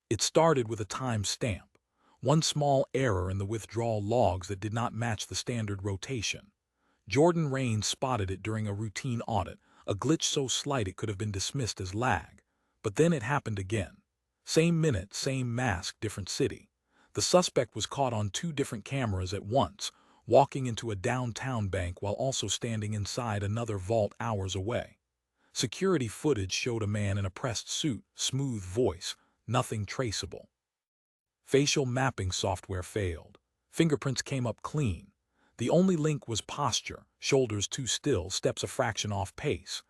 It started with a time stamp, one small error in the withdrawal logs that did not match the standard rotation. Jordan Rains spotted it during a routine audit, a glitch so slight it could have been dismissed as lag. But then it happened again. Same minute, same mask, different city. The suspect was caught on two different cameras at once, walking into a downtown bank while also standing inside another vault hours away. Security footage showed a man in a pressed suit, smooth voice, nothing traceable. Facial mapping software failed. Fingerprints came up clean. The only link was posture, shoulders too still, steps a fraction off pace.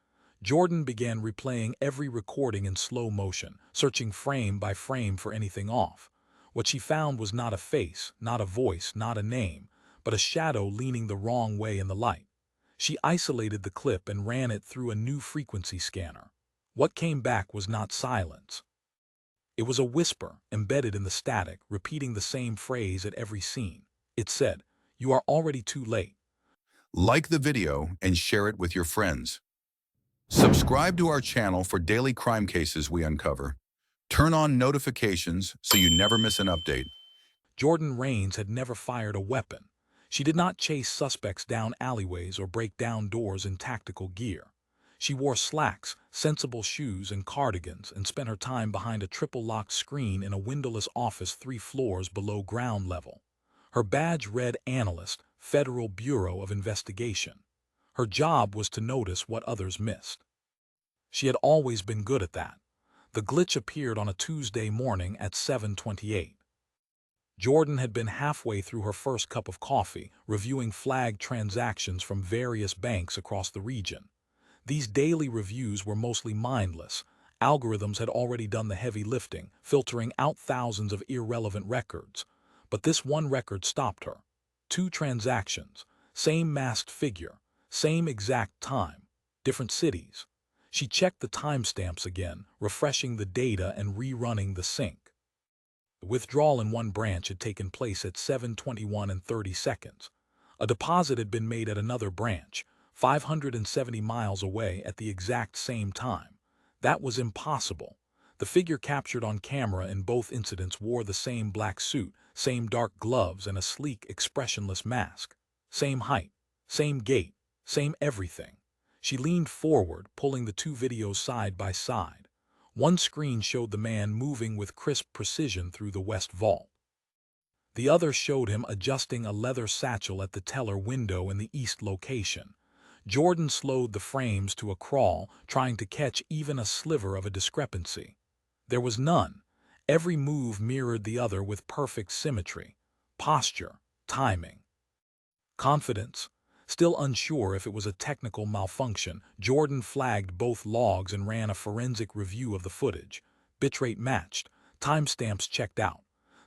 Jordan began replaying every recording in slow motion, searching frame by frame for anything off. What she found was not a face, not a voice, not a name, but a shadow leaning the wrong way in the light. She isolated the clip and ran it through a new frequency scanner. What came back was not silence. It was a whisper, embedded in the static, repeating the same phrase at every scene. It said, "You are already too late." Like the video and share it with your friends. Subscribe to our channel for daily crime cases we uncover. Turn on notifications so you never miss an update. Jordan Rains had never fired a weapon. She did not chase suspects down alleyways or break down doors in tactical gear. She wore slacks, sensible shoes, and cardigans, and spent her time behind a triple-locked screen in a windowless office 3 floors below ground level. Her badge read Analyst, Federal Bureau of Investigation. Her job was to notice what others missed. She had always been good at that. The glitch appeared on a Tuesday morning at 7:28. Jordan had been halfway through her first cup of coffee, reviewing flagged transactions from various banks across the region. These daily reviews were mostly mindless. Algorithms had already done the heavy lifting, filtering out thousands of irrelevant records. But this one record stopped her. 2 transactions, same masked figure, same exact time, different cities. She checked the timestamps again, refreshing the data and rerunning the sync. The withdrawal in one branch had taken place at 7:21 and 30 seconds. A deposit had been made at another branch, 570 miles away at the exact same time. That was impossible. The figure captured on camera in both incidents wore the same black suit, same dark gloves, and a sleek, expressionless mask. Same height, same gait, same everything. She leaned forward, pulling the 2 videos side by side. One screen showed the man moving with crisp precision through the west vault. The other showed him adjusting a leather satchel at the teller window in the east location. Jordan slowed the frames to a crawl, trying to catch even a sliver of a discrepancy. There was none. Every move mirrored the other with perfect symmetry. Posture, timing, confidence. Still unsure if it was a technical malfunction, Jordan flagged both logs and ran a forensic review of the footage. Bitrate matched, timestamps checked out.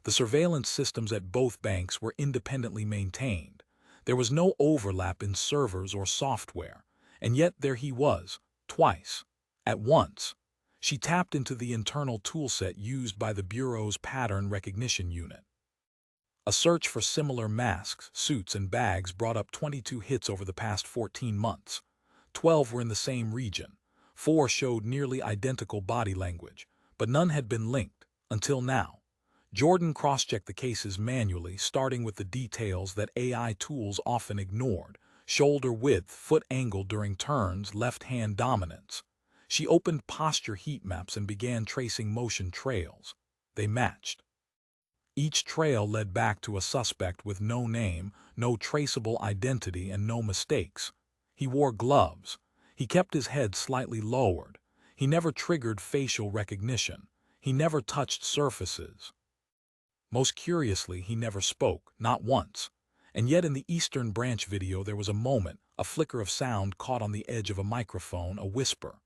The surveillance systems at both banks were independently maintained. There was no overlap in servers or software, and yet there he was, twice, at once. She tapped into the internal toolset used by the Bureau's pattern recognition unit. A search for similar masks, suits, and bags brought up 22 hits over the past 14 months. 12 were in the same region. 4 showed nearly identical body language, but none had been linked, until now. Jordan cross-checked the cases manually, starting with the details that AI tools often ignored: shoulder width, foot angle during turns, left hand dominance. She opened posture heat maps and began tracing motion trails. They matched. Each trail led back to a suspect with no name, no traceable identity, and no mistakes. He wore gloves. He kept his head slightly lowered. He never triggered facial recognition. He never touched surfaces. Most curiously, he never spoke, not once. And yet in the Eastern Branch video there was a moment, a flicker of sound caught on the edge of a microphone, a whisper.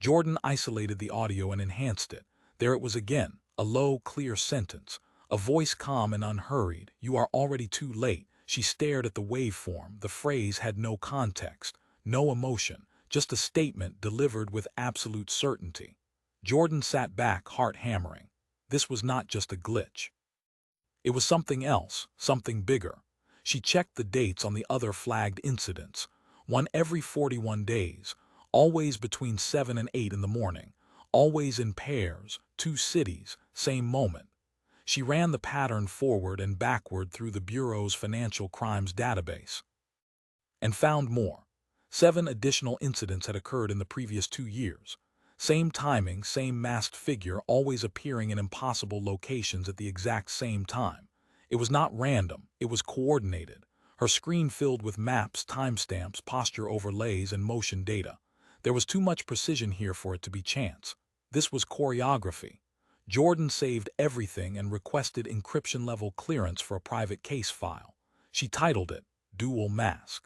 Jordan isolated the audio and enhanced it. There it was again, a low, clear sentence. A voice calm and unhurried. "You are already too late." She stared at the waveform. The phrase had no context, no emotion, just a statement delivered with absolute certainty. Jordan sat back, heart hammering. This was not just a glitch. It was something else, something bigger. She checked the dates on the other flagged incidents. One every 41 days, always between 7 and 8 in the morning, always in pairs, 2 cities, same moment. She ran the pattern forward and backward through the Bureau's financial crimes database and found more. 7 additional incidents had occurred in the previous 2 years. Same timing, same masked figure, always appearing in impossible locations at the exact same time. It was not random, it was coordinated. Her screen filled with maps, timestamps, posture overlays, and motion data. There was too much precision here for it to be chance. This was choreography. Jordan saved everything and requested encryption-level clearance for a private case file. She titled it, Dual Mask.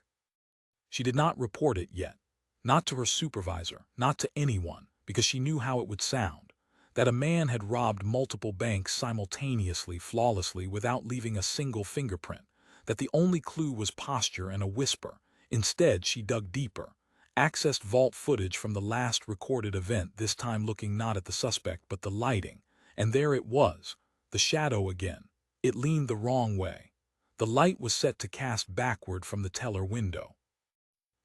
She did not report it yet. Not to her supervisor, not to anyone, because she knew how it would sound. That a man had robbed multiple banks simultaneously, flawlessly, without leaving a single fingerprint. That the only clue was posture and a whisper. Instead, she dug deeper. Accessed vault footage from the last recorded event, this time looking not at the suspect but the lighting. And there it was, the shadow again. It leaned the wrong way. The light was set to cast backward from the teller window.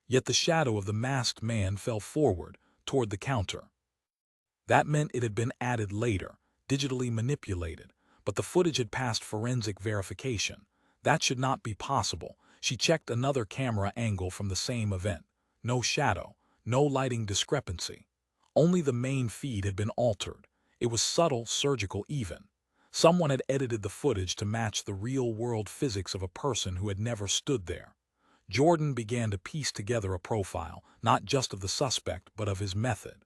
Yet the shadow of the masked man fell forward, toward the counter. That meant it had been added later, digitally manipulated, but the footage had passed forensic verification. That should not be possible. She checked another camera angle from the same event. No shadow, no lighting discrepancy. Only the main feed had been altered. It was subtle, surgical even. Someone had edited the footage to match the real-world physics of a person who had never stood there. Jordan began to piece together a profile, not just of the suspect, but of his method.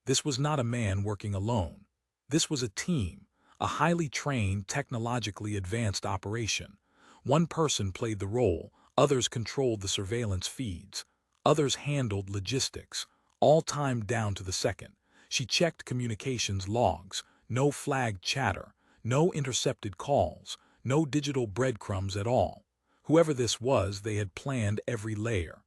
This was not a man working alone. This was a team, a highly trained, technologically advanced operation. One person played the role, others controlled the surveillance feeds, others handled logistics, all timed down to the second. She checked communications logs, no flagged chatter, no intercepted calls, no digital breadcrumbs at all. Whoever this was, they had planned every layer.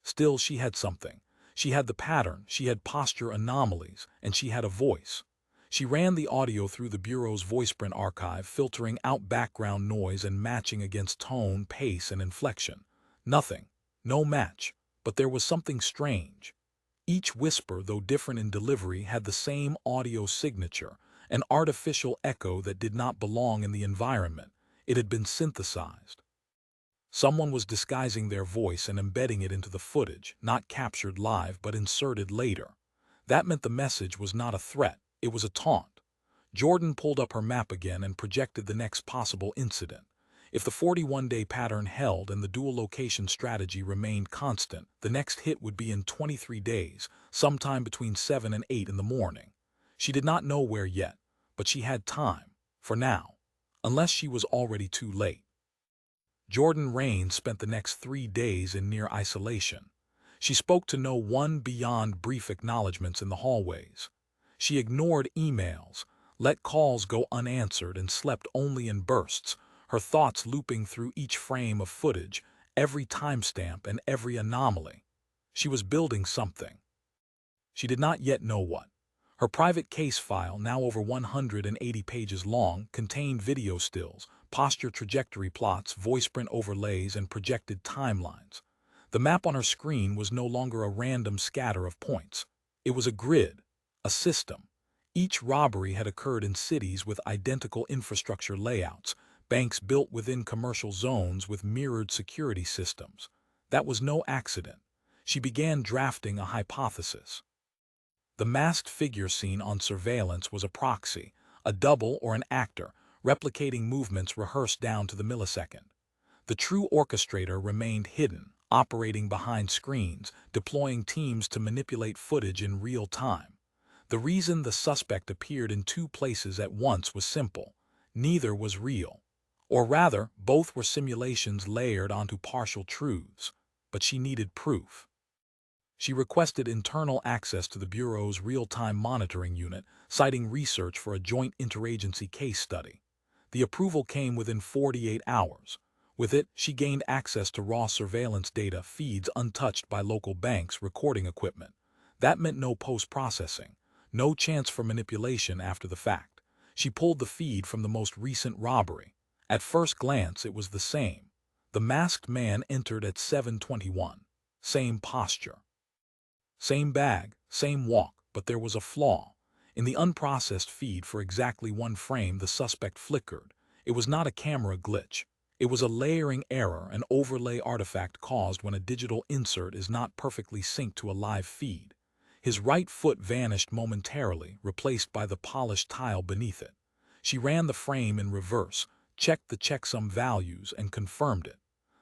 Still, she had something. She had the pattern, she had posture anomalies, and she had a voice. She ran the audio through the Bureau's voiceprint archive, filtering out background noise and matching against tone, pace, and inflection. Nothing. No match. But there was something strange. Each whisper, though different in delivery, had the same audio signature, an artificial echo that did not belong in the environment. It had been synthesized. Someone was disguising their voice and embedding it into the footage, not captured live but inserted later. That meant the message was not a threat, it was a taunt. Jordan pulled up her map again and projected the next possible incident. If the 41-day pattern held and the dual location strategy remained constant, the next hit would be in 23 days, sometime between 7 and 8 in the morning. She did not know where yet, but she had time, for now, unless she was already too late. Jordan Rain spent the next 3 days in near isolation. She spoke to no one beyond brief acknowledgments in the hallways. She ignored emails, let calls go unanswered, and slept only in bursts, her thoughts looping through each frame of footage, every timestamp and every anomaly. She was building something. She did not yet know what. Her private case file, now over 180 pages long, contained video stills, posture trajectory plots, voiceprint overlays, and projected timelines. The map on her screen was no longer a random scatter of points. It was a grid, a system. Each robbery had occurred in cities with identical infrastructure layouts, banks built within commercial zones with mirrored security systems. That was no accident. She began drafting a hypothesis. The masked figure seen on surveillance was a proxy, a double or an actor, replicating movements rehearsed down to the millisecond. The true orchestrator remained hidden, operating behind screens, deploying teams to manipulate footage in real time. The reason the suspect appeared in 2 places at once was simple. Neither was real. Or rather, both were simulations layered onto partial truths. But she needed proof. She requested internal access to the Bureau's real-time monitoring unit, citing research for a joint interagency case study. The approval came within 48 hours. With it, she gained access to raw surveillance data feeds untouched by local banks' recording equipment. That meant no post-processing, no chance for manipulation after the fact. She pulled the feed from the most recent robbery. At first glance, it was the same. The masked man entered at 7:21. Same posture. Same bag, same walk, but there was a flaw. In the unprocessed feed for exactly one frame, the suspect flickered. It was not a camera glitch. It was a layering error, an overlay artifact caused when a digital insert is not perfectly synced to a live feed. His right foot vanished momentarily, replaced by the polished tile beneath it. She ran the frame in reverse, checked the checksum values, and confirmed it.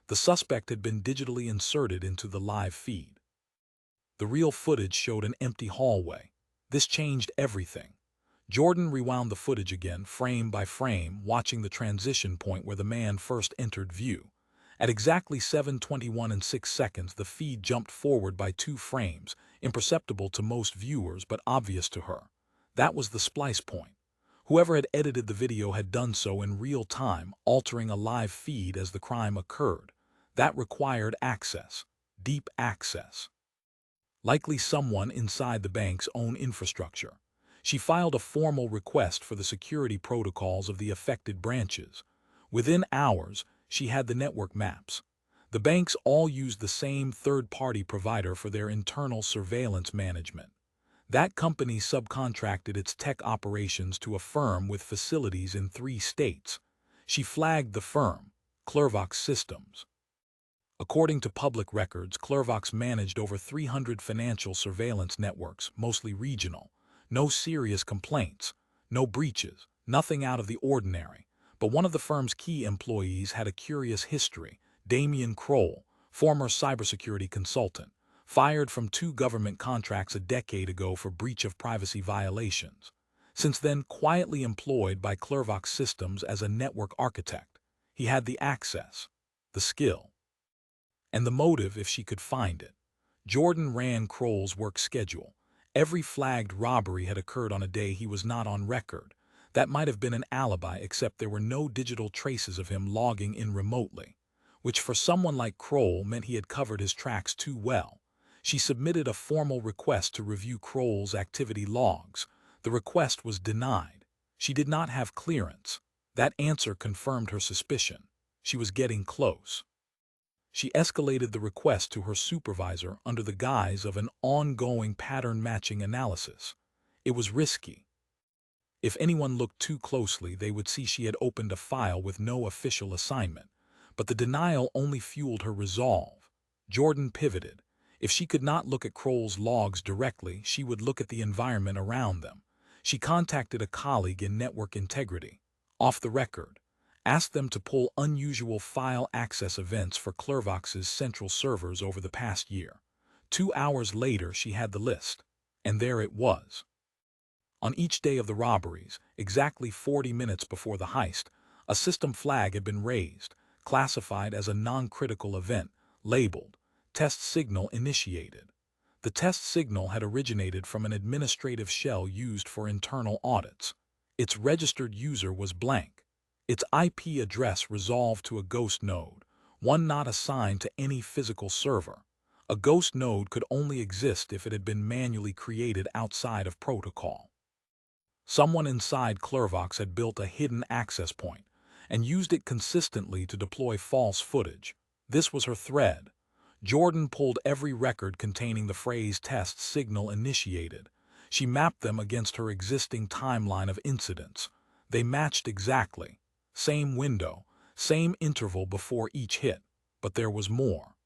The suspect had been digitally inserted into the live feed. The real footage showed an empty hallway. This changed everything. Jordan rewound the footage again, frame by frame, watching the transition point where the man first entered view. At exactly 7:21 and 6 seconds, the feed jumped forward by 2 frames, imperceptible to most viewers but obvious to her. That was the splice point. Whoever had edited the video had done so in real time, altering a live feed as the crime occurred. That required access, deep access. Likely someone inside the bank's own infrastructure. She filed a formal request for the security protocols of the affected branches. Within hours, she had the network maps. The banks all used the same third-party provider for their internal surveillance management. That company subcontracted its tech operations to a firm with facilities in 3 states. She flagged the firm, Clervox Systems. According to public records, Clervox managed over 300 financial surveillance networks, mostly regional. No serious complaints, no breaches, nothing out of the ordinary. But one of the firm's key employees had a curious history. Damian Kroll, former cybersecurity consultant, fired from 2 government contracts a decade ago for breach of privacy violations. Since then, quietly employed by Clervox Systems as a network architect. He had the access, the skill, and the motive if she could find it. Jordan ran Kroll's work schedule. Every flagged robbery had occurred on a day he was not on record. That might have been an alibi, except there were no digital traces of him logging in remotely, which for someone like Kroll meant he had covered his tracks too well. She submitted a formal request to review Kroll's activity logs. The request was denied. She did not have clearance. That answer confirmed her suspicion. She was getting close. She escalated the request to her supervisor under the guise of an ongoing pattern-matching analysis. It was risky. If anyone looked too closely, they would see she had opened a file with no official assignment. But the denial only fueled her resolve. Jordan pivoted. If she could not look at Kroll's logs directly, she would look at the environment around them. She contacted a colleague in network integrity, off the record, asked them to pull unusual file access events for Clervox's central servers over the past year. 2 hours later, she had the list, and there it was. On each day of the robberies, exactly 40 minutes before the heist, a system flag had been raised, classified as a non-critical event, labeled Test Signal Initiated. The test signal had originated from an administrative shell used for internal audits. Its registered user was blank. Its IP address resolved to a ghost node, one not assigned to any physical server. A ghost node could only exist if it had been manually created outside of protocol. Someone inside Clervox had built a hidden access point and used it consistently to deploy false footage. This was her thread. Jordan pulled every record containing the phrase "test signal initiated." She mapped them against her existing timeline of incidents. They matched exactly. Same window, same interval before each hit, but there was more.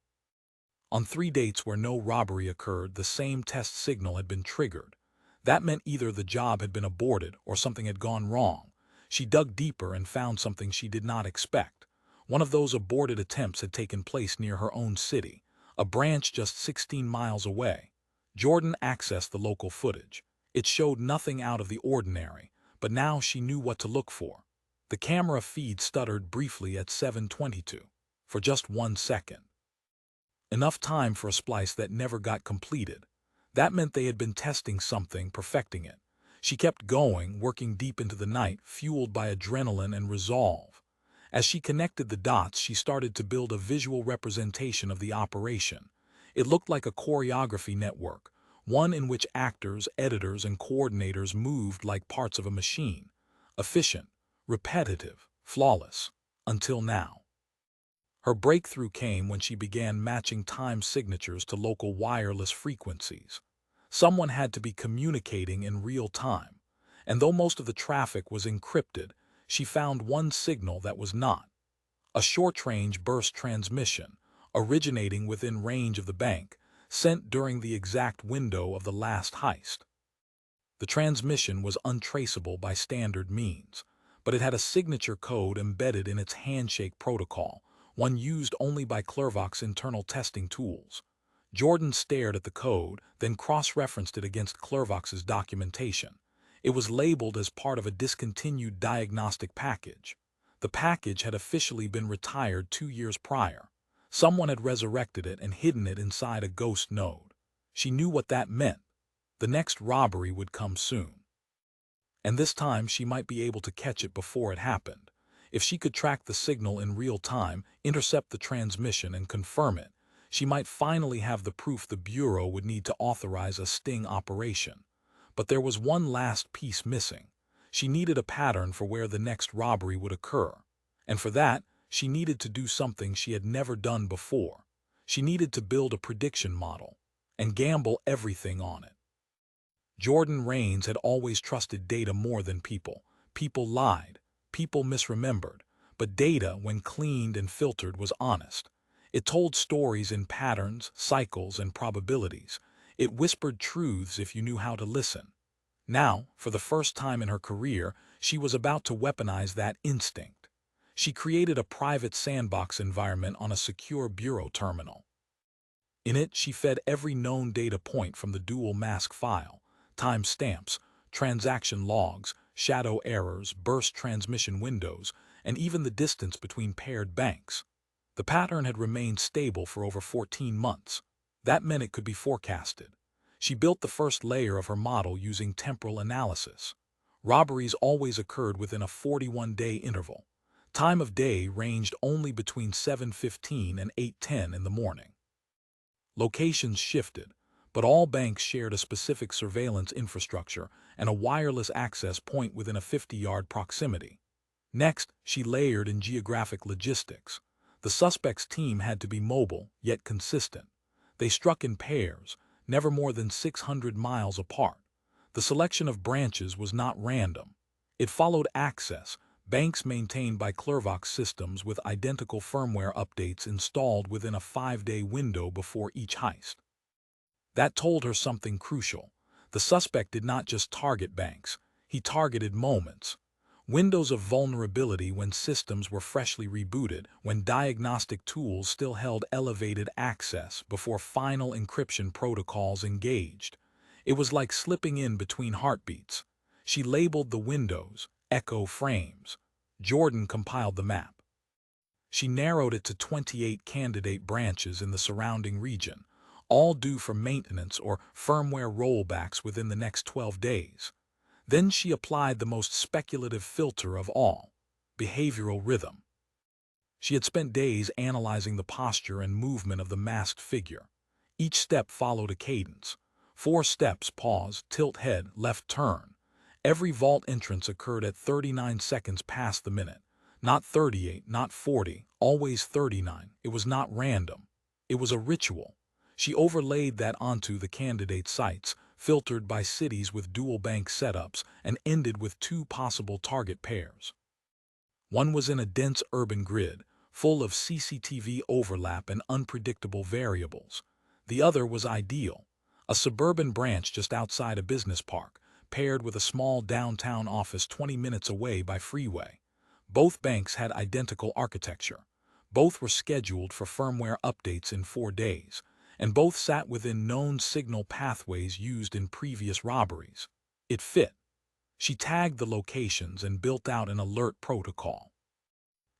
On 3 dates where no robbery occurred, the same test signal had been triggered. That meant either the job had been aborted or something had gone wrong. She dug deeper and found something she did not expect. One of those aborted attempts had taken place near her own city, a branch just 16 miles away. Jordan accessed the local footage. It showed nothing out of the ordinary, but now she knew what to look for. The camera feed stuttered briefly at 7:22, for just 1 second. Enough time for a splice that never got completed. That meant they had been testing something, perfecting it. She kept going, working deep into the night, fueled by adrenaline and resolve. As she connected the dots, she started to build a visual representation of the operation. It looked like a choreography network, one in which actors, editors, and coordinators moved like parts of a machine. Efficient, repetitive, flawless, until now. Her breakthrough came when she began matching time signatures to local wireless frequencies. Someone had to be communicating in real time. And though most of the traffic was encrypted, she found one signal that was not. A short-range burst transmission, originating within range of the bank, sent during the exact window of the last heist. The transmission was untraceable by standard means, but it had a signature code embedded in its handshake protocol, one used only by Clervoc's internal testing tools. Jordan stared at the code, then cross-referenced it against Clervoc's documentation. It was labeled as part of a discontinued diagnostic package. The package had officially been retired 2 years prior. Someone had resurrected it and hidden it inside a ghost node. She knew what that meant. The next robbery would come soon. And this time she might be able to catch it before it happened. If she could track the signal in real time, intercept the transmission and confirm it, she might finally have the proof the Bureau would need to authorize a sting operation. But there was one last piece missing. She needed a pattern for where the next robbery would occur. And for that, she needed to do something she had never done before. She needed to build a prediction model and gamble everything on it. Jordan Rains had always trusted data more than people. People lied, people misremembered, but data, when cleaned and filtered, was honest. It told stories in patterns, cycles, and probabilities. It whispered truths if you knew how to listen. Now, for the first time in her career, she was about to weaponize that instinct. She created a private sandbox environment on a secure bureau terminal. In it, she fed every known data point from the dual mask file: timestamps, transaction logs, shadow errors, burst transmission windows, and even the distance between paired banks. The pattern had remained stable for over 14 months. That meant it could be forecasted. She built the first layer of her model using temporal analysis. Robberies always occurred within a 41-day interval. Time of day ranged only between 7:15 and 8:10 in the morning. Locations shifted, but all banks shared a specific surveillance infrastructure and a wireless access point within a 50-yard proximity. Next, she layered in geographic logistics. The suspect's team had to be mobile, yet consistent. They struck in pairs, never more than 600 miles apart. The selection of branches was not random. It followed access, banks maintained by Clervox systems with identical firmware updates installed within a 5-day window before each heist. That told her something crucial. The suspect did not just target banks, he targeted moments. Windows of vulnerability when systems were freshly rebooted, when diagnostic tools still held elevated access before final encryption protocols engaged. It was like slipping in between heartbeats. She labeled the windows, echo frames. Jordan compiled the map. She narrowed it to 28 candidate branches in the surrounding region, all due for maintenance or firmware rollbacks within the next 12 days. Then she applied the most speculative filter of all: behavioral rhythm. She had spent days analyzing the posture and movement of the masked figure. Each step followed a cadence. 4 steps: pause, tilt head, left turn. Every vault entrance occurred at 39 seconds past the minute. Not 38, not 40, always 39. It was not random. It was a ritual. She overlaid that onto the candidate sites, filtered by cities with dual bank setups, and ended with 2 possible target pairs. One was in a dense urban grid, full of CCTV overlap and unpredictable variables. The other was ideal: a suburban branch just outside a business park, paired with a small downtown office 20 minutes away by freeway. Both banks had identical architecture. Both were scheduled for firmware updates in 4 days, and both sat within known signal pathways used in previous robberies. It fit. She tagged the locations and built out an alert protocol.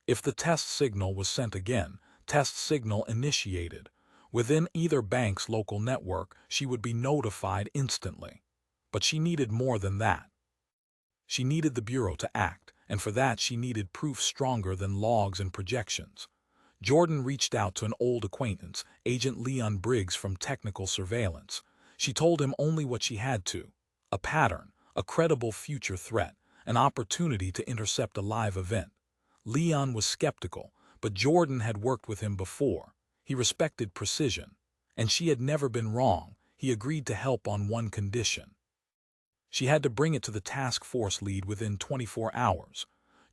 If the test signal was sent again, test signal initiated. Within either bank's local network, she would be notified instantly. But she needed more than that. She needed the Bureau to act, and for that she needed proof stronger than logs and projections. Jordan reached out to an old acquaintance, Agent Leon Briggs from Technical Surveillance. She told him only what she had to: a pattern, a credible future threat, an opportunity to intercept a live event. Leon was skeptical, but Jordan had worked with him before. He respected precision. And she had never been wrong. He agreed to help on one condition. She had to bring it to the task force lead within 24 hours.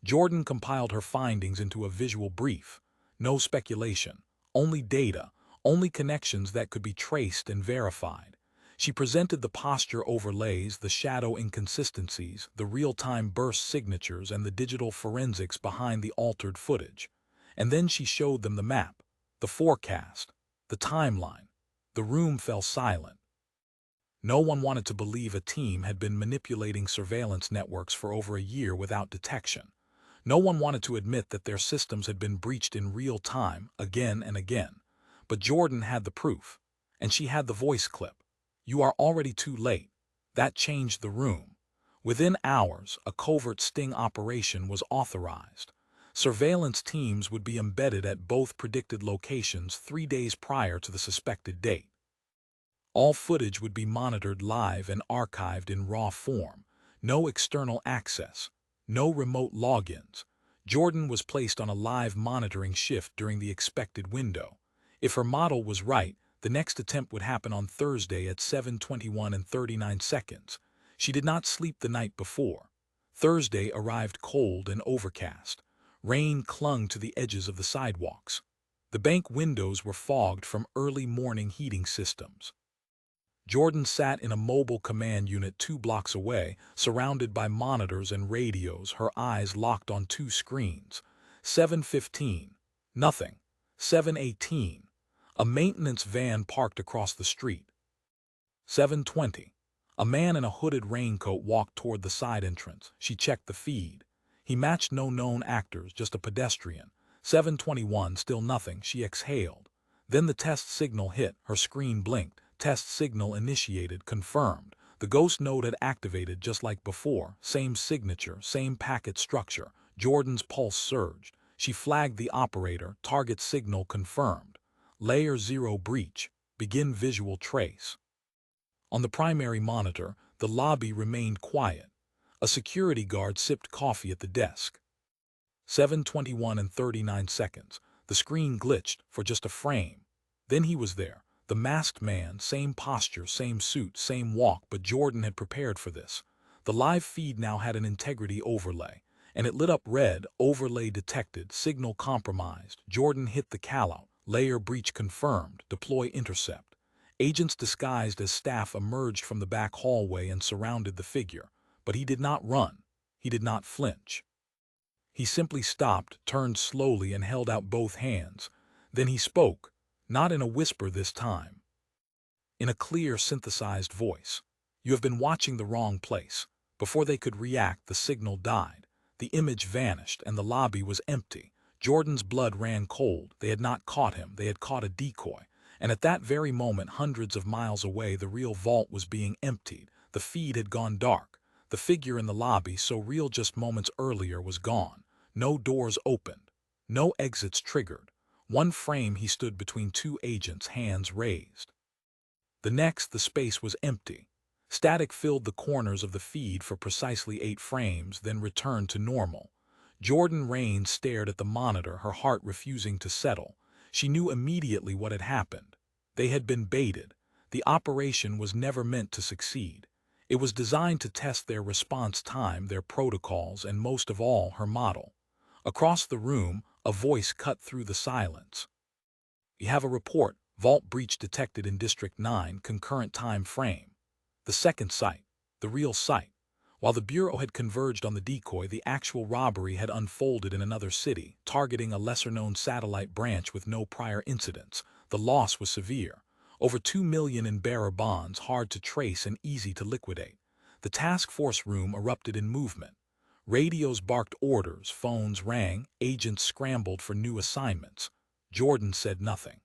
Jordan compiled her findings into a visual brief. No speculation, only data, only connections that could be traced and verified. She presented the posture overlays, the shadow inconsistencies, the real-time burst signatures, and the digital forensics behind the altered footage. And then she showed them the map, the forecast, the timeline. The room fell silent. No one wanted to believe a team had been manipulating surveillance networks for over a year without detection. No one wanted to admit that their systems had been breached in real time, again and again. But Jordan had the proof, and she had the voice clip. "You are already too late." That changed the room. Within hours, a covert sting operation was authorized. Surveillance teams would be embedded at both predicted locations 3 days prior to the suspected date. All footage would be monitored live and archived in raw form. No external access. No remote logins. Jordan was placed on a live monitoring shift during the expected window. If her model was right, the next attempt would happen on Thursday at 7:21 and 39 seconds. She did not sleep the night before. Thursday arrived cold and overcast. Rain clung to the edges of the sidewalks. The bank windows were fogged from early morning heating systems. Jordan sat in a mobile command unit 2 blocks away, surrounded by monitors and radios, her eyes locked on 2 screens. 7:15. Nothing. 7:18. A maintenance van parked across the street. 7:20. A man in a hooded raincoat walked toward the side entrance. She checked the feed. He matched no known actors, just a pedestrian. 7:21. Still nothing. She exhaled. Then the test signal hit. Her screen blinked. Test signal initiated, confirmed. The ghost node had activated just like before. Same signature, same packet structure. Jordan's pulse surged. She flagged the operator. Target signal confirmed. Layer 0 breach. Begin visual trace. On the primary monitor, the lobby remained quiet. A security guard sipped coffee at the desk. 7:21 and 39 seconds. The screen glitched for just a frame. Then he was there. The masked man, same posture, same suit, same walk, but Jordan had prepared for this. The live feed now had an integrity overlay, and it lit up red, overlay detected, signal compromised. Jordan hit the callout, layer breach confirmed, deploy intercept. Agents disguised as staff emerged from the back hallway and surrounded the figure, but he did not run. He did not flinch. He simply stopped, turned slowly, and held out both hands. Then he spoke. Not in a whisper this time. In a clear, synthesized voice. "You have been watching the wrong place." Before they could react, the signal died. The image vanished, and the lobby was empty. Jordan's blood ran cold. They had not caught him. They had caught a decoy. And at that very moment, hundreds of miles away, the real vault was being emptied. The feed had gone dark. The figure in the lobby, so real just moments earlier, was gone. No doors opened. No exits triggered. One frame he stood between 2 agents, hands raised. The next, the space was empty. Static filled the corners of the feed for precisely 8 frames, then returned to normal. Jordan Rains stared at the monitor, her heart refusing to settle. She knew immediately what had happened. They had been baited. The operation was never meant to succeed. It was designed to test their response time, their protocols, and most of all, her model. Across the room, a voice cut through the silence. "You have a report. Vault breach detected in District 9, concurrent time frame." The second site. The real site. While the Bureau had converged on the decoy, the actual robbery had unfolded in another city, targeting a lesser-known satellite branch with no prior incidents. The loss was severe. Over 2 million in bearer bonds, hard to trace and easy to liquidate. The task force room erupted in movement. Radios barked orders, phones rang, agents scrambled for new assignments. Jordan said nothing.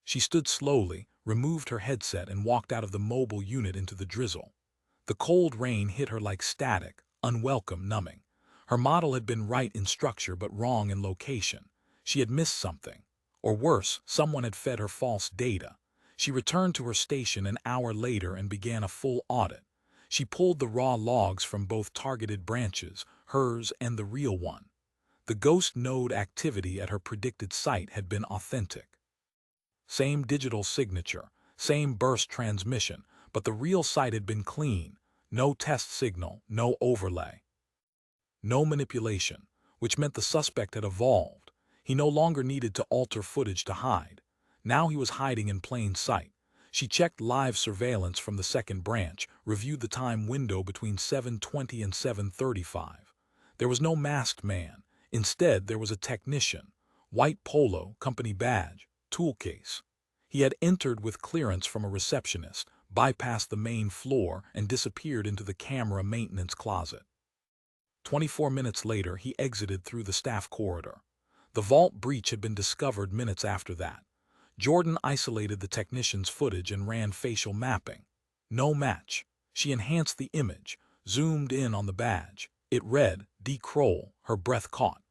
She stood slowly, removed her headset, and walked out of the mobile unit into the drizzle. The cold rain hit her like static, unwelcome, numbing. Her model had been right in structure but wrong in location. She had missed something. Or worse, someone had fed her false data. She returned to her station an hour later and began a full audit. She pulled the raw logs from both targeted branches, hers and the real one. The ghost node activity at her predicted site had been authentic. Same digital signature, Same burst transmission, but the real site had been clean. No test signal, no overlay, no manipulation, which meant the suspect had evolved. He no longer needed to alter footage to hide. Now he was hiding in plain sight. She checked live surveillance from the second branch, reviewed the time window between 7:20 and 7:35. There was no masked man. Instead, there was a technician. White polo, company badge, tool case. He had entered with clearance from a receptionist, bypassed the main floor, and disappeared into the camera maintenance closet. 24 minutes later, he exited through the staff corridor. The vault breach had been discovered minutes after that. Jordan isolated the technician's footage and ran facial mapping. No match. She enhanced the image, zoomed in on the badge. It read, D. Kroll. Her breath caught.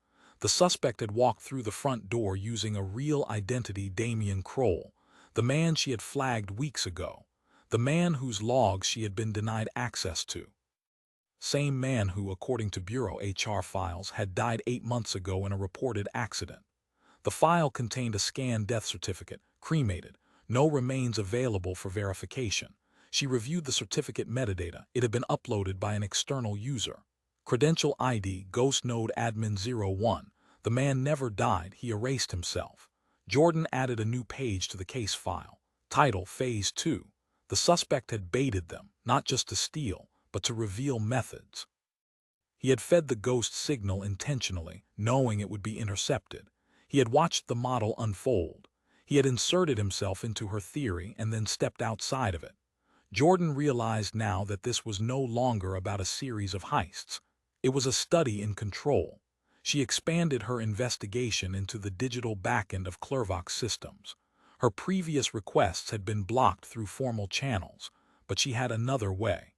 The suspect had walked through the front door using a real identity, Damian Kroll, the man she had flagged weeks ago, the man whose logs she had been denied access to. Same man who, according to Bureau HR files, had died 8 months ago in a reported accident. The file contained a scanned death certificate, cremated, no remains available for verification. She reviewed the certificate metadata. It had been uploaded by an external user. Credential ID, Ghost Node Admin 01. The man never died, he erased himself. Jordan added a new page to the case file. Title, Phase 2. The suspect had baited them, not just to steal, but to reveal methods. He had fed the ghost signal intentionally, knowing it would be intercepted. He had watched the model unfold. He had inserted himself into her theory and then stepped outside of it. Jordan realized now that this was no longer about a series of heists. It was a study in control. She expanded her investigation into the digital backend of Clervox systems. Her previous requests had been blocked through formal channels, but she had another way.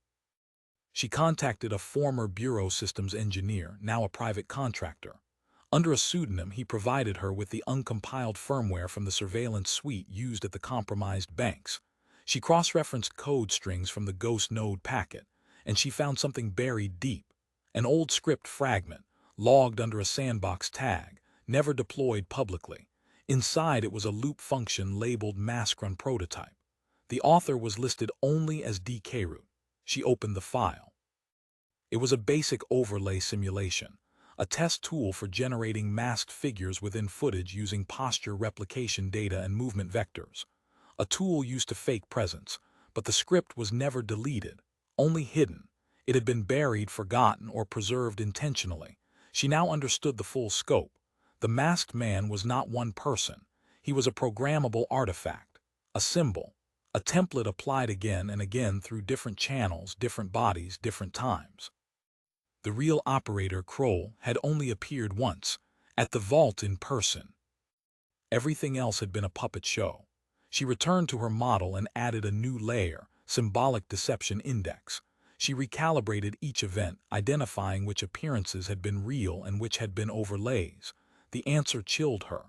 She contacted a former Bureau systems engineer, now a private contractor. Under a pseudonym, he provided her with the uncompiled firmware from the surveillance suite used at the compromised banks. She cross-referenced code strings from the Ghost Node packet, and she found something buried deep. An old script fragment, logged under a sandbox tag, never deployed publicly. Inside it was a loop function labeled Maskrun prototype. The author was listed only as DKroot. She opened the file. It was a basic overlay simulation, a test tool for generating masked figures within footage using posture replication data and movement vectors. A tool used to fake presence, but the script was never deleted, only hidden. It had been buried, forgotten, or preserved intentionally. She now understood the full scope. The masked man was not one person. He was a programmable artifact, a symbol, a template applied again and again through different channels, different bodies, different times. The real operator, Kroll, had only appeared once, at the vault in person. Everything else had been a puppet show. She returned to her model and added a new layer, symbolic deception index. She recalibrated each event, identifying which appearances had been real and which had been overlays. The answer chilled her.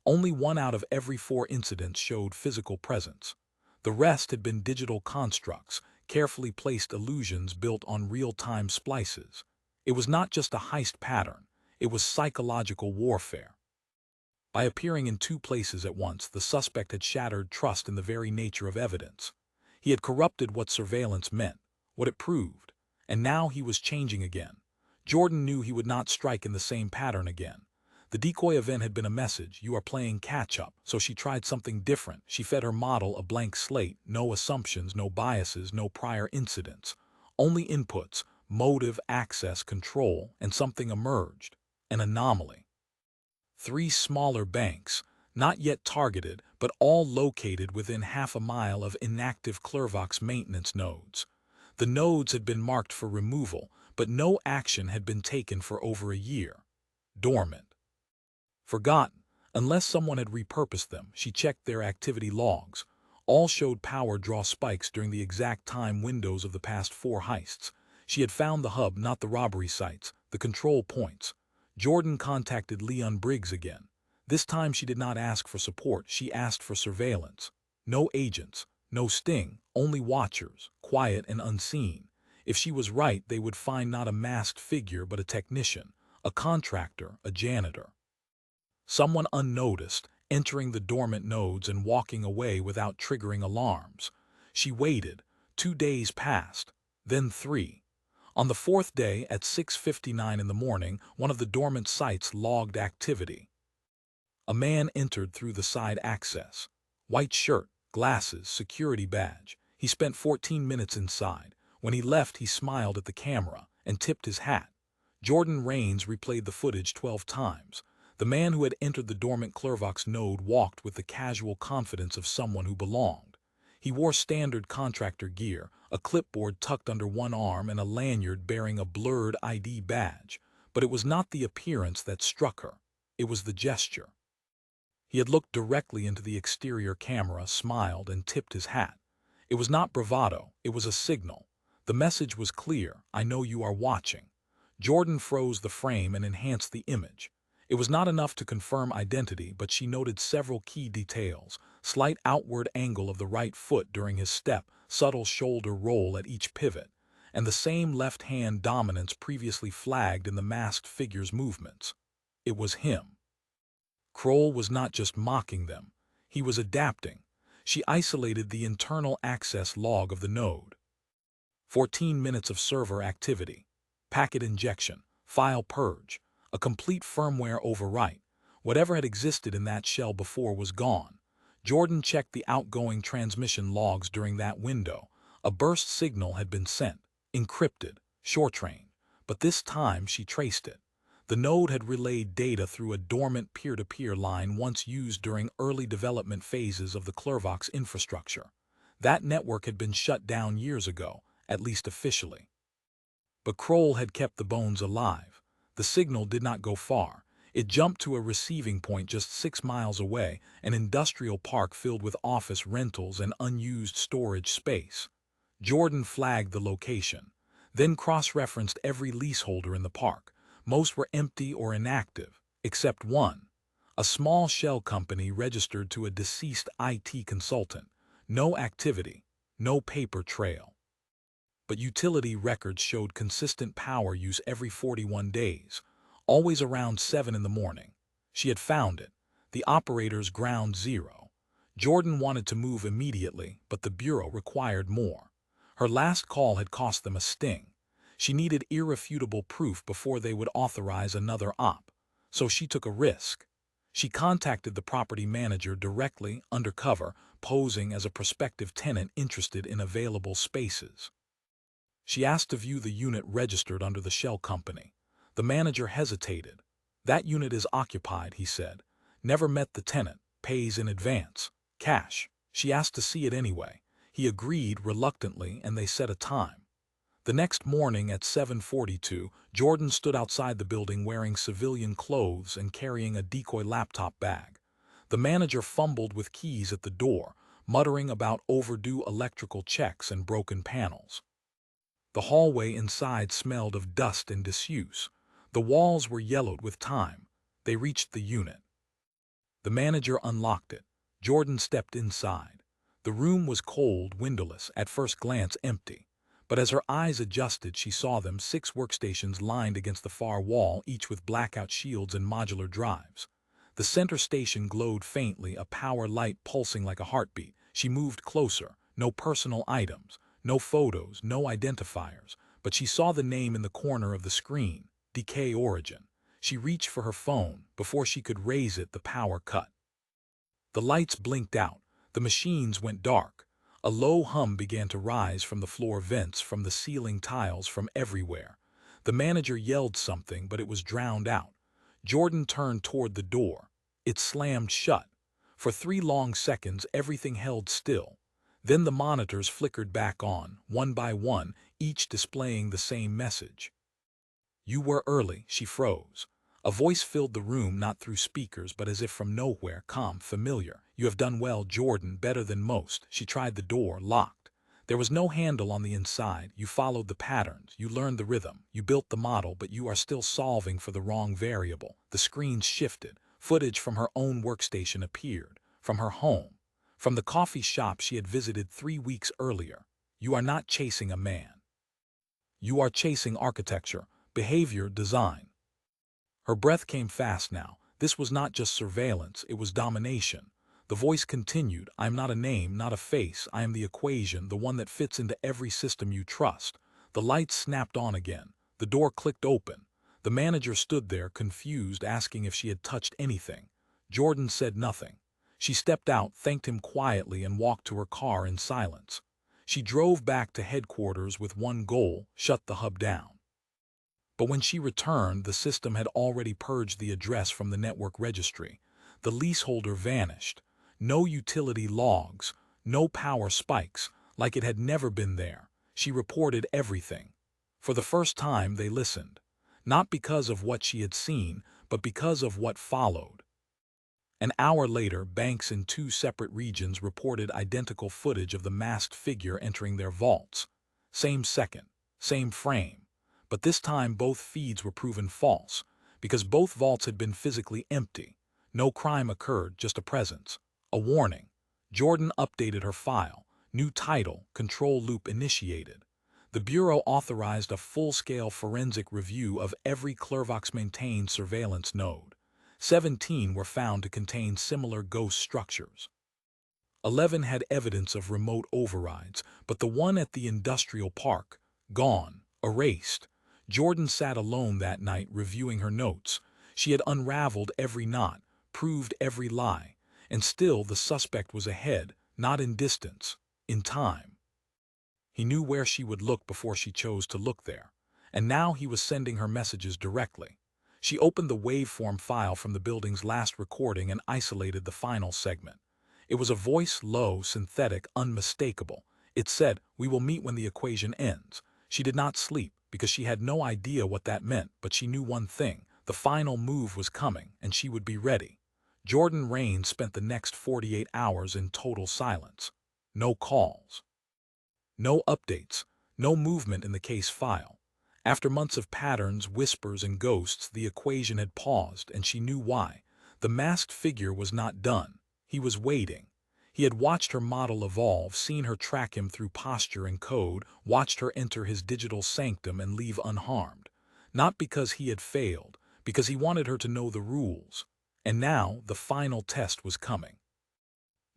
Only 1 out of every 4 incidents showed physical presence. The rest had been digital constructs, carefully placed illusions built on real-time splices. It was not just a heist pattern, it was psychological warfare. By appearing in 2 places at once, the suspect had shattered trust in the very nature of evidence. He had corrupted what surveillance meant, what it proved, and now he was changing again. Jordan knew he would not strike in the same pattern again. The decoy event had been a message, you are playing catch-up, so she tried something different. She fed her model a blank slate, no assumptions, no biases, no prior incidents. Only inputs, motive, access, control, and something emerged, an anomaly. 3 smaller banks, not yet targeted, but all located within half a mile of inactive Clervox maintenance nodes. The nodes had been marked for removal, but no action had been taken for over a year. Dormant. Forgotten, unless someone had repurposed them. She checked their activity logs. All showed power draw spikes during the exact time windows of the past 4 heists. She had found the hub, not the robbery sites, the control points. Jordan contacted Leon Briggs again. This time she did not ask for support, she asked for surveillance. No agents, no sting, only watchers, quiet and unseen. If she was right, they would find not a masked figure but a technician, a contractor, a janitor. Someone unnoticed, entering the dormant nodes and walking away without triggering alarms. She waited. 2 days passed, then 3. On the fourth day, at 6:59 in the morning, one of the dormant sites logged activity. A man entered through the side access. White shirt, glasses, security badge. He spent 14 minutes inside. When he left, he smiled at the camera and tipped his hat. Jordan Rains replayed the footage 12 times. The man who had entered the dormant Clervox node walked with the casual confidence of someone who belonged. He wore standard contractor gear, a clipboard tucked under one arm and a lanyard bearing a blurred ID badge. But it was not the appearance that struck her. It was the gesture. He had looked directly into the exterior camera, smiled, and tipped his hat. It was not bravado, it was a signal. The message was clear: I know you are watching. Jordan froze the frame and enhanced the image. It was not enough to confirm identity, but she noted several key details: slight outward angle of the right foot during his step, subtle shoulder roll at each pivot, and the same left-hand dominance previously flagged in the masked figure's movements. It was him. Kroll was not just mocking them, he was adapting. She isolated the internal access log of the node. 14 minutes of server activity, packet injection, file purge, a complete firmware overwrite. Whatever had existed in that shell before was gone. Jordan checked the outgoing transmission logs during that window. A burst signal had been sent, encrypted, short-range, but this time she traced it. The node had relayed data through a dormant peer-to-peer line once used during early development phases of the Clervox infrastructure. That network had been shut down years ago, at least officially. But Kroll had kept the bones alive. The signal did not go far. It jumped to a receiving point just 6 miles away, an industrial park filled with office rentals and unused storage space. Jordan flagged the location, then cross-referenced every leaseholder in the park. Most were empty or inactive, except one, a small shell company registered to a deceased IT consultant. No activity, no paper trail. But utility records showed consistent power use every 41 days, always around 7 in the morning. She had found it, the operator's ground zero. Jordan wanted to move immediately, but the Bureau required more. Her last call had cost them a sting. She needed irrefutable proof before they would authorize another op, so she took a risk. She contacted the property manager directly, undercover, posing as a prospective tenant interested in available spaces. She asked to view the unit registered under the shell company. The manager hesitated. That unit is occupied, he said. Never met the tenant, pays in advance. Cash. She asked to see it anyway. He agreed reluctantly, and they set a time. The next morning at 7:42, Jordan stood outside the building wearing civilian clothes and carrying a decoy laptop bag. The manager fumbled with keys at the door, muttering about overdue electrical checks and broken panels. The hallway inside smelled of dust and disuse. The walls were yellowed with time. They reached the unit. The manager unlocked it. Jordan stepped inside. The room was cold, windowless, at first glance empty. But as her eyes adjusted, she saw them: 6 workstations lined against the far wall, each with blackout shields and modular drives. The center station glowed faintly, a power light pulsing like a heartbeat. She moved closer. No personal items, no photos, no identifiers, but she saw the name in the corner of the screen: Decay Origin. She reached for her phone. Before she could raise it, the power cut. The lights blinked out. The machines went dark. A low hum began to rise from the floor vents, from the ceiling tiles, from everywhere. The manager yelled something, but it was drowned out. Jordan turned toward the door. It slammed shut. For 3 long seconds, everything held still. Then the monitors flickered back on, one by one, each displaying the same message. You were early. She froze. A voice filled the room, not through speakers, but as if from nowhere, calm, familiar. You have done well, Jordan, better than most. She tried the door, locked. There was no handle on the inside. You followed the patterns. You learned the rhythm. You built the model, but you are still solving for the wrong variable. The screens shifted. Footage from her own workstation appeared. From her home. From the coffee shop she had visited 3 weeks earlier. You are not chasing a man. You are chasing architecture, behavior, design. Her breath came fast now. This was not just surveillance, it was domination. The voice continued, "I am not a name, not a face, I am the equation, the one that fits into every system you trust." The lights snapped on again. The door clicked open. The manager stood there, confused, asking if she had touched anything. Jordan said nothing. She stepped out, thanked him quietly, and walked to her car in silence. She drove back to headquarters with one goal: shut the hub down. But when she returned, the system had already purged the address from the network registry. The leaseholder vanished. No utility logs, no power spikes, like it had never been there. She reported everything. For the first time, they listened. Not because of what she had seen, but because of what followed. An hour later, banks in two separate regions reported identical footage of the masked figure entering their vaults. Same second, same frame. But this time both feeds were proven false, because both vaults had been physically empty. No crime occurred, just a presence. A warning. Jordan updated her file. New title, control loop initiated. The Bureau authorized a full-scale forensic review of every Clervox-maintained surveillance node. 17 were found to contain similar ghost structures. 11 had evidence of remote overrides, but the one at the industrial park, gone, erased. Jordan sat alone that night reviewing her notes. She had unraveled every knot, proved every lie, and still the suspect was ahead, not in distance, in time. He knew where she would look before she chose to look there, and now he was sending her messages directly. She opened the waveform file from the building's last recording and isolated the final segment. It was a voice, low, synthetic, unmistakable. It said, "We will meet when the equation ends." She did not sleep, because she had no idea what that meant, but she knew one thing: the final move was coming, and she would be ready. Jordan Rains spent the next 48 hours in total silence. No calls. No updates. No movement in the case file. After months of patterns, whispers, and ghosts, the equation had paused, and she knew why. The masked figure was not done. He was waiting. He had watched her model evolve, seen her track him through posture and code, watched her enter his digital sanctum and leave unharmed. Not because he had failed, because he wanted her to know the rules. And now, the final test was coming.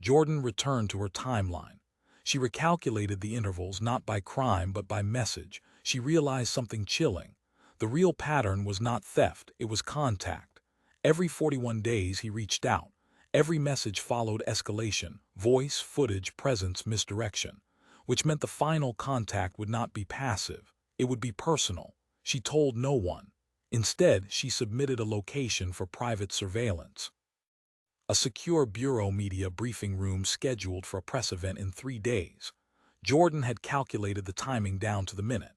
Jordan returned to her timeline. She recalculated the intervals not by crime but by message. She realized something chilling. The real pattern was not theft, it was contact. Every 41 days he reached out. Every message followed escalation: voice, footage, presence, misdirection. Which meant the final contact would not be passive. It would be personal. She told no one. Instead, she submitted a location for private surveillance. A secure Bureau media briefing room scheduled for a press event in 3 days. Jordan had calculated the timing down to the minute.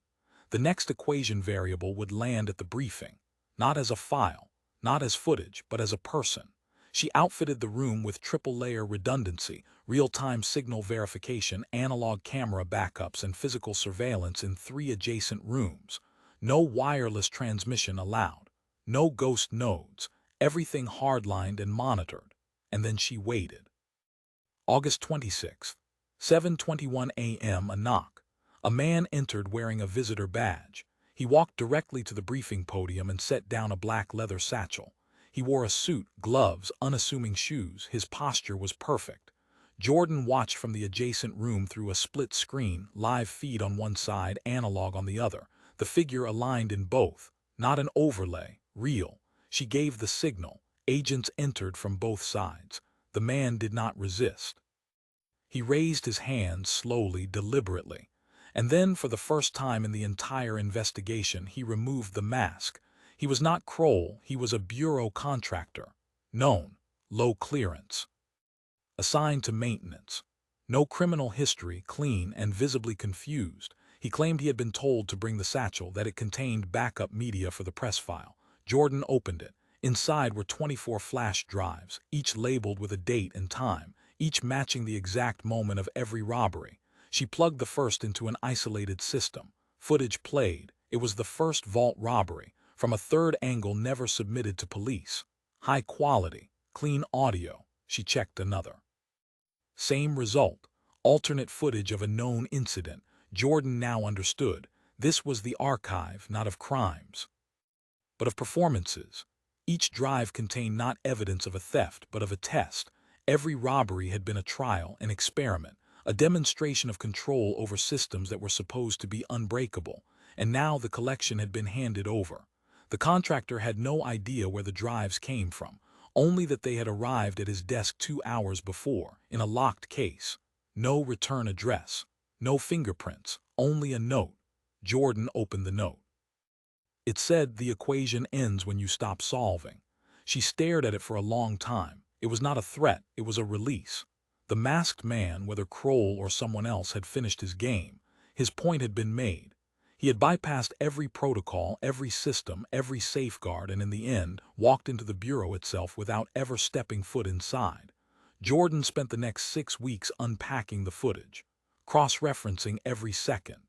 The next equation variable would land at the briefing, not as a file, not as footage, but as a person. She outfitted the room with triple-layer redundancy, real-time signal verification, analog camera backups, and physical surveillance in 3 adjacent rooms. No wireless transmission allowed. No ghost nodes. Everything hardlined and monitored. And then she waited. August 26th, 7:21 a.m. A knock. A man entered wearing a visitor badge. He walked directly to the briefing podium and set down a black leather satchel. He wore a suit, gloves, unassuming shoes. His posture was perfect. Jordan watched from the adjacent room through a split screen, live feed on one side, analog on the other. The figure aligned in both, not an overlay, real. She gave the signal. Agents entered from both sides. The man did not resist. He raised his hands slowly, deliberately. And then, for the first time in the entire investigation, he removed the mask. He was not Kroll, he was a bureau contractor. Known. Low clearance. Assigned to maintenance. No criminal history, clean and visibly confused. He claimed he had been told to bring the satchel, that it contained backup media for the press file. Jordan opened it. Inside were 24 flash drives, each labeled with a date and time, each matching the exact moment of every robbery. She plugged the first into an isolated system. Footage played. It was the first vault robbery, from a third angle never submitted to police. High quality, clean audio. She checked another. Same result. Alternate footage of a known incident. Jordan now understood. This was the archive, not of crimes, but of performances. Each drive contained not evidence of a theft, but of a test. Every robbery had been a trial, an experiment, a demonstration of control over systems that were supposed to be unbreakable. And now the collection had been handed over. The contractor had no idea where the drives came from, only that they had arrived at his desk 2 hours before, in a locked case. No return address, no fingerprints, only a note. Jordan opened the note. It said the equation ends when you stop solving. She stared at it for a long time. It was not a threat, it was a release. The masked man, whether Kroll or someone else, had finished his game. His point had been made. He had bypassed every protocol, every system, every safeguard, and in the end, walked into the bureau itself without ever stepping foot inside. Jordan spent the next 6 weeks unpacking the footage, cross-referencing every second,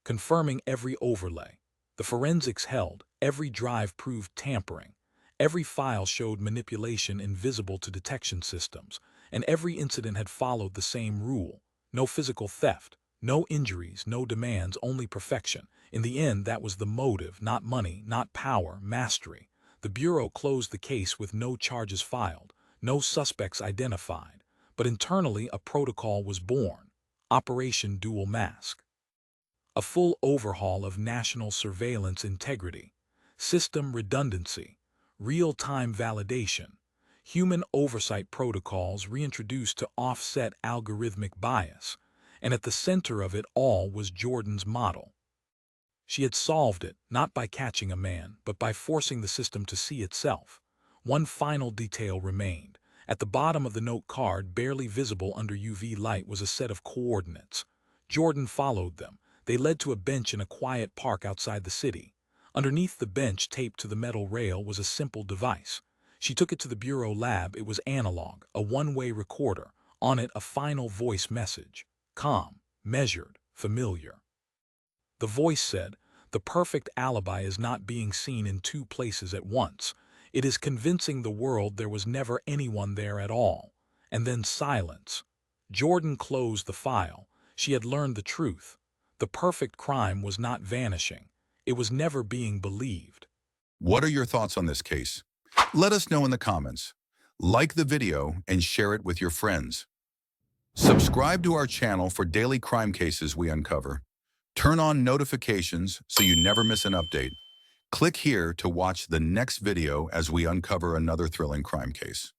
confirming every overlay. The forensics held, every drive proved tampering, every file showed manipulation invisible to detection systems, and every incident had followed the same rule: no physical theft, no injuries, no demands, only perfection. In the end, that was the motive, not money, not power, mastery. The Bureau closed the case with no charges filed, no suspects identified, but internally a protocol was born: Operation Dual Mask. A full overhaul of national surveillance integrity, system redundancy, real-time validation, human oversight protocols reintroduced to offset algorithmic bias, and at the center of it all was Jordan's model. She had solved it, not by catching a man, but by forcing the system to see itself. One final detail remained. At the bottom of the note card, barely visible under UV light, was a set of coordinates. Jordan followed them. They led to a bench in a quiet park outside the city. Underneath the bench, taped to the metal rail, was a simple device. She took it to the bureau lab. It was analog, a one-way recorder. On it, a final voice message. Calm, measured, familiar. The voice said, "The perfect alibi is not being seen in two places at once. It is convincing the world there was never anyone there at all." And then silence. Jordan closed the file. She had learned the truth. The perfect crime was not vanishing. It was never being believed. What are your thoughts on this case? Let us know in the comments. Like the video and share it with your friends. Subscribe to our channel for daily crime cases we uncover. Turn on notifications so you never miss an update. Click here to watch the next video as we uncover another thrilling crime case.